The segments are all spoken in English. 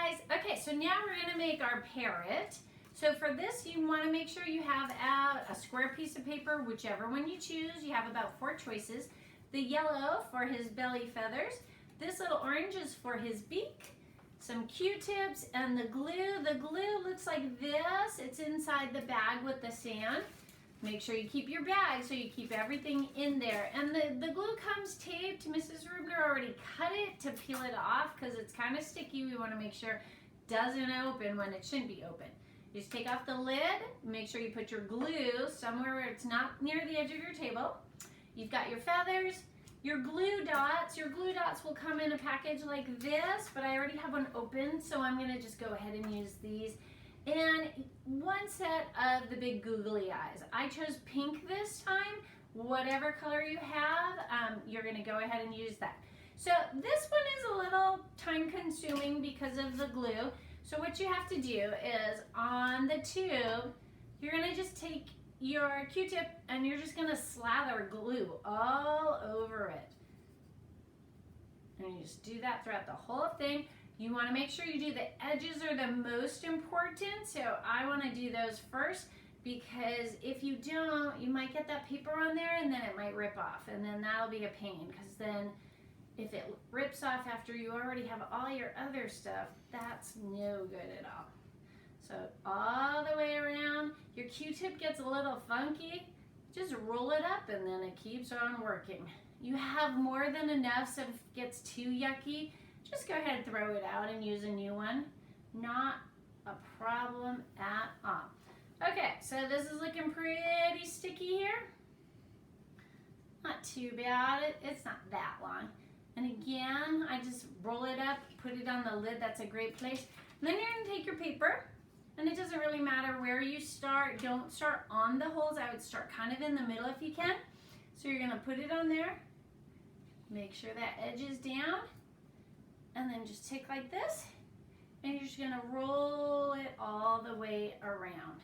guys. Okay, so now we're gonna make our parrot. So for this, you wanna make sure you have a square piece of paper, whichever one you choose. You have about 4 choices. The yellow for his belly feathers. This little orange is for his beak. Some Q-tips and the glue. The glue looks like this. It's inside the bag with the sand. Make sure you keep your bag so you keep everything in there. And the glue comes taped. Mrs. Rubner already cut it to peel it off because it's kind of sticky. We want to make sure it doesn't open when it shouldn't be open. You just take off the lid. Make sure you put your glue somewhere where it's not near the edge of your table. You've got your feathers, your glue dots. Your glue dots will come in a package like this, but I already have one open, so I'm going to just go ahead and use these. And 1 set of the big googly eyes. I chose pink this time. Whatever color you have, you're going to go ahead and use that. So this one is a little time consuming because of the glue. So what you have to do is on the tube, you're going to just take your Q-tip and you're just going to slather glue all over it. And you just do that throughout the whole thing. You want to make sure you do the edges are the most important, so I want to do those first because if you don't, you might get that paper on there and then it might rip off, and then that'll be a pain because then if it rips off after you already have all your other stuff, that's no good at all. So all the way around, your Q-tip gets a little funky, just roll it up and then it keeps on working. You have more than enough, so if it gets too yucky, just go ahead and throw it out and use a new one. Not a problem at all. Okay, so this is looking pretty sticky here. Not too bad. It's not that long. And again, I just roll it up, put it on the lid. That's a great place. And then you're going to take your paper, and it doesn't really matter where you start. Don't start on the holes. I would start kind of in the middle if you can. So you're going to put it on there. Make sure that edge is down. And then just take like this, and you're just gonna roll it all the way around.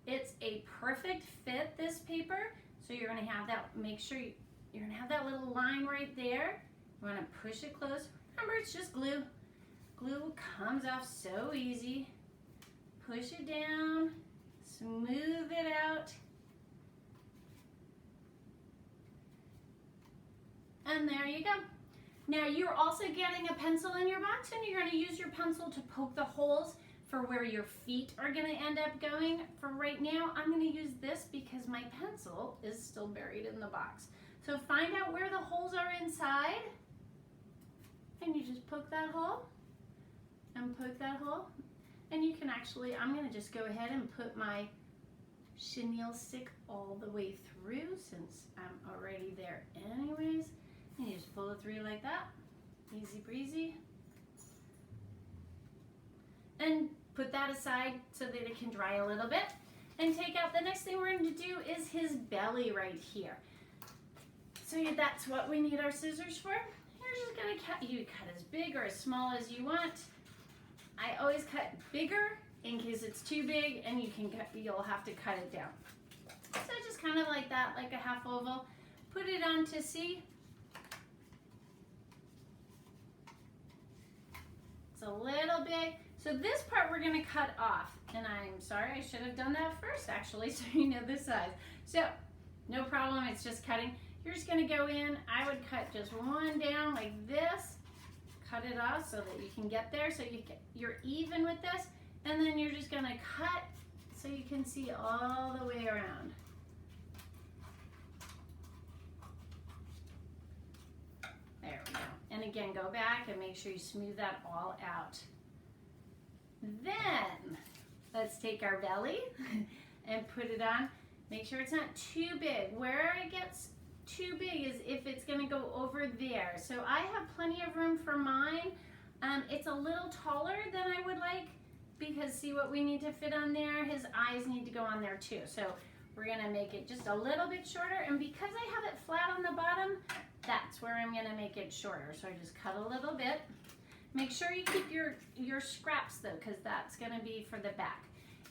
It's a perfect fit, this paper, so you're gonna have that, make sure you're gonna have that little line right there. You wanna push it close. Remember, it's just glue. Glue comes off so easy. Push it down, smooth it out. And there you go. Now you're also getting a pencil in your box, and you're going to use your pencil to poke the holes for where your feet are going to end up going. For right now, I'm going to use this because my pencil is still buried in the box. So find out where the holes are inside, and you just poke that hole, and poke that hole. And you can actually, I'm going to just go ahead and put my chenille stick all the way through since I'm already there anyways. And you just pull it through like that, easy breezy. And put that aside so that it can dry a little bit. And take out, the next thing we're going to do is his belly right here. So that's what we need our scissors for. You're just going to cut, you cut as big or as small as you want. I always cut bigger in case it's too big and you'll have to cut it down. So just kind of like that, like a half oval. Put it on to C. It's a little big. So this part we're going to cut off. And I'm sorry, I should have done that first actually, so you know the size. So no problem, it's just cutting. You're just going to go in. I would cut just one down like this. Cut it off so that you can get there. So you're even with this. And then you're just going to cut so you can see all the way around. There we go. And again, go back and make sure you smooth that all out. Then, let's take our belly and put it on. Make sure it's not too big. Where it gets too big is if it's gonna go over there. So I have plenty of room for mine. It's a little taller than I would like because see what we need to fit on there? His eyes need to go on there too. So we're gonna make it just a little bit shorter, and because I have it flat on the bottom, that's where I'm gonna make it shorter. So I just cut a little bit. Make sure you keep your scraps though, because that's gonna be for the back.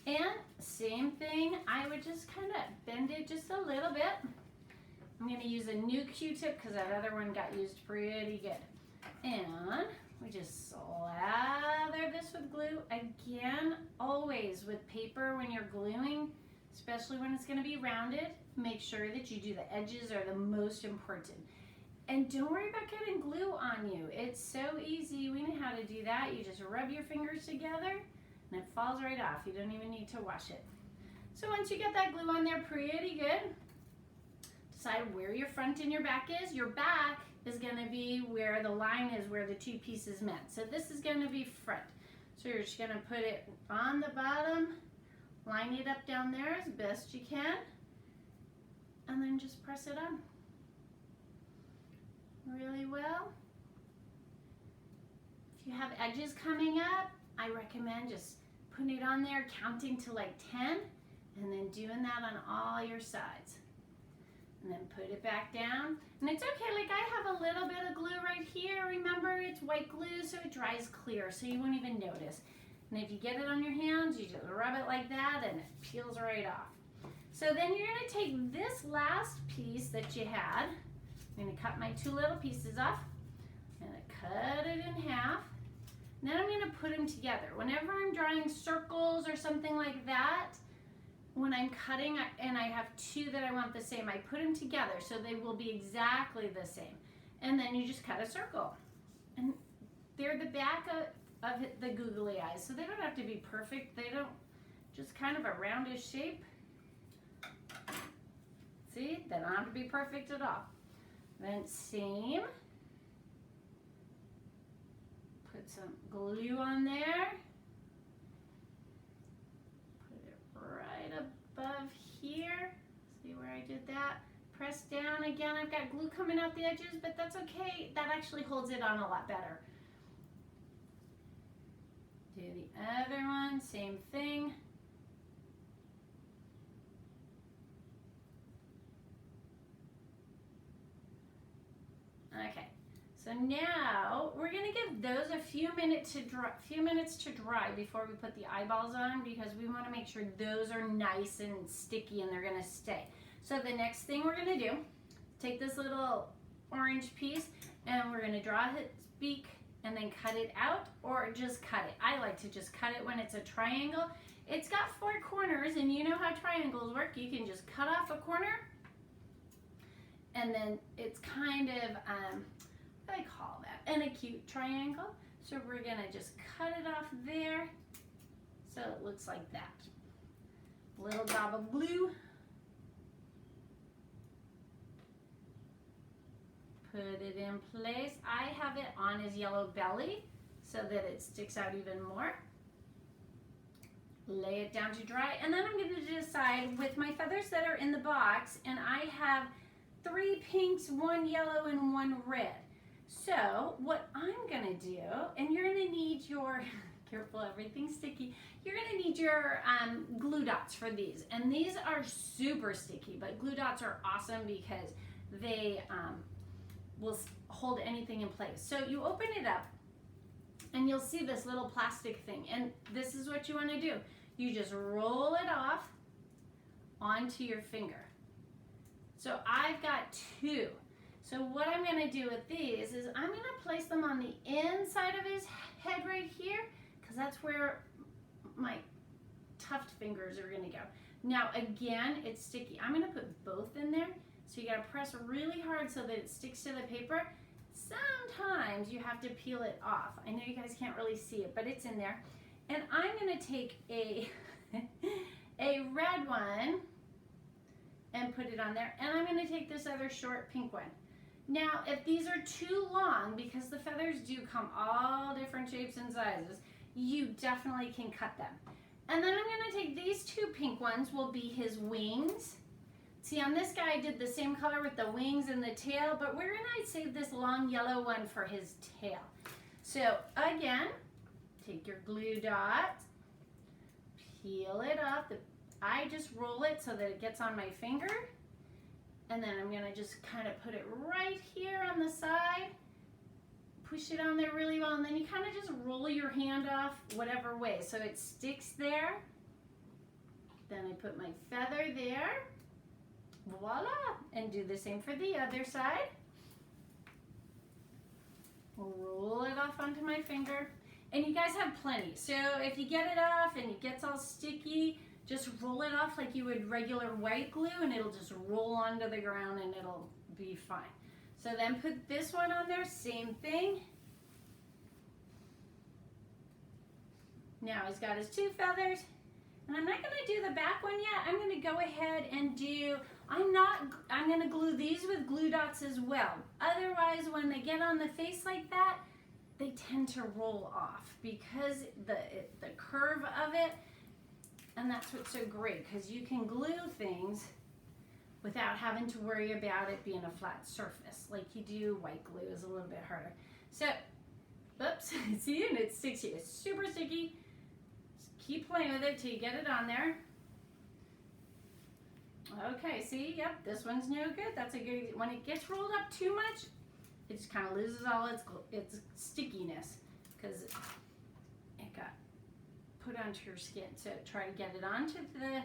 And same thing, I would just kind of bend it just a little bit. I'm gonna use a new Q-tip because that other one got used pretty good. And we just slather glue, again, always with paper when you're gluing, especially when it's going to be rounded, make sure that you do the edges are the most important. And don't worry about getting glue on you. It's so easy. We know how to do that. You just rub your fingers together and it falls right off. You don't even need to wash it. So once you get that glue on there pretty good, decide where your front and your back is. Your back is going to be where the line is where the two pieces met. So this is going to be front. So you're just going to put it on the bottom, line it up down there as best you can, and then just press it on really well. If you have edges coming up, I recommend just putting it on there, counting to like 10, and then doing that on all your sides. And then put it back down. And it's okay, like I have a little bit of glue right here. Remember, it's white glue, so it dries clear, so you won't even notice. And if you get it on your hands, you just rub it like that, and it peels right off. So then you're gonna take this last piece that you had. I'm gonna cut my two little pieces off. I'm gonna cut it in half. And then I'm gonna put them together. Whenever I'm drawing circles or something like that, when I'm cutting and I have two that I want the same, I put them together so they will be exactly the same. And then you just cut a circle. And they're the back of the googly eyes, so they don't have to be perfect. They don't, just kind of a roundish shape. See, they don't have to be perfect at all. Then same. Put some glue on there. Right above here. See where I did that? Press down again. I've got glue coming out the edges, but that's okay. That actually holds it on a lot better. Do the other one, same thing. Okay. So now we're gonna give those a few minutes to dry before we put the eyeballs on, because we want to make sure those are nice and sticky and they're gonna stay. So the next thing we're gonna do, take this little orange piece and we're gonna draw his beak and then cut it out, or just cut it. I like to just cut it when it's a triangle. It's got 4 corners, and you know how triangles work. You can just cut off a corner and then it's kind of what do I call that? An acute triangle. So we're gonna just cut it off there so it looks like that. Little dab of glue. Put it in place. I have it on his yellow belly so that it sticks out even more. Lay it down to dry, and then I'm going to decide with my feathers that are in the box, and I have 3 pinks, 1 yellow, and 1 red. So what I'm gonna do, and you're gonna need your, careful, everything's sticky, you're gonna need your glue dots for these. And these are super sticky, but glue dots are awesome because they will hold anything in place. So you open it up and you'll see this little plastic thing, and this is what you wanna do. You just roll it off onto your finger. So I've got 2. So what I'm gonna do with these is I'm gonna place them on the inside of his head right here, because that's where my tuft fingers are gonna go. Now again, it's sticky. I'm gonna put both in there. So you gotta press really hard so that it sticks to the paper. Sometimes you have to peel it off. I know you guys can't really see it, but it's in there. And I'm gonna take a, a red one and put it on there. And I'm gonna take this other short pink one. Now, if these are too long, because the feathers do come all different shapes and sizes, you definitely can cut them. And then I'm gonna take these 2 pink ones, will be his wings. See, on this guy I did the same color with the wings and the tail, but we're gonna save this long yellow one for his tail. So again, take your glue dot, peel it off. I just roll it so that it gets on my finger. And then I'm gonna just kind of put it right here on the side, push it on there really well, and then you kind of just roll your hand off whatever way so it sticks there. Then I put my feather there, voila, and do the same for the other side. Roll it off onto my finger. And you guys have plenty. So if you get it off and it gets all sticky, just roll it off like you would regular white glue and it'll just roll onto the ground and it'll be fine. So then put this one on there, same thing. Now he's got his 2 feathers. And I'm not gonna do the back one yet. I'm gonna go ahead and I'm gonna glue these with glue dots as well. Otherwise, when they get on the face like that, they tend to roll off because the curve of it, and that's what's so great, because you can glue things without having to worry about it being a flat surface. Like you do, white glue is a little bit harder. So, oops, see, and it sticks here. It's super sticky. Keep playing with it till you get it on there. Okay, see, yep, this one's no good. That's a good, when it gets rolled up too much, it just kind of loses all its stickiness because it got put onto your skin. So try to get it onto the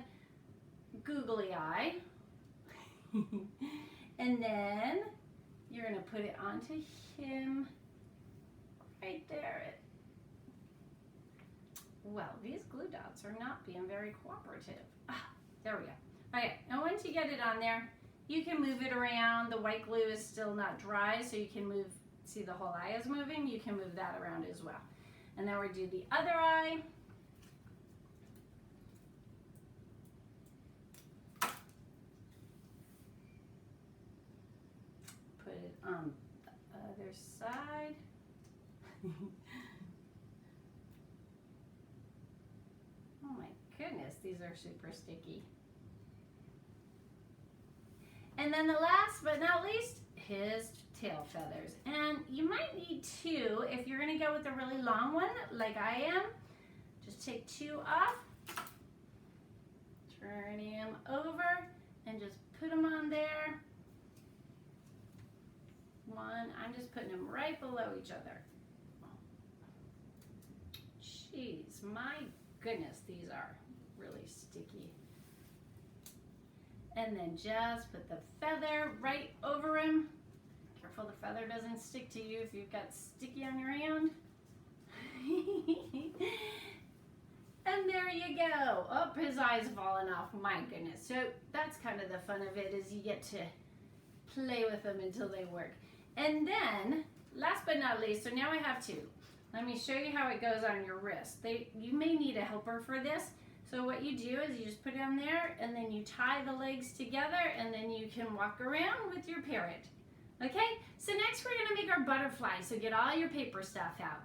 googly eye. And then you're gonna put it onto him right there. Well, these glue dots are not being very cooperative. Ah, there we go. Okay, and once you get it on there, you can move it around. The white glue is still not dry, so you can move, see the whole eye is moving, you can move that around as well. And then we do the other eye. Put it on the other side. Oh my goodness, these are super sticky. And then the last but not least, his tail feathers. And you might need 2 if you're gonna go with a really long one, like I am. Just take 2 off, turn him over, and just put them on there. One, I'm just putting them right below each other. Jeez, my goodness, these are really sticky. And then just put the feather right over him. Careful the feather doesn't stick to you if you've got sticky on your hand. And there you go. Oh, his eye's falling off, my goodness. So that's kind of the fun of it, is you get to play with them until they work. And then, last but not least, so now I have 2. Let me show you how it goes on your wrist. You may need a helper for this. So what you do is you just put it on there and then you tie the legs together and then you can walk around with your parrot. Okay, so next we're gonna make our butterfly, so get all your paper stuff out.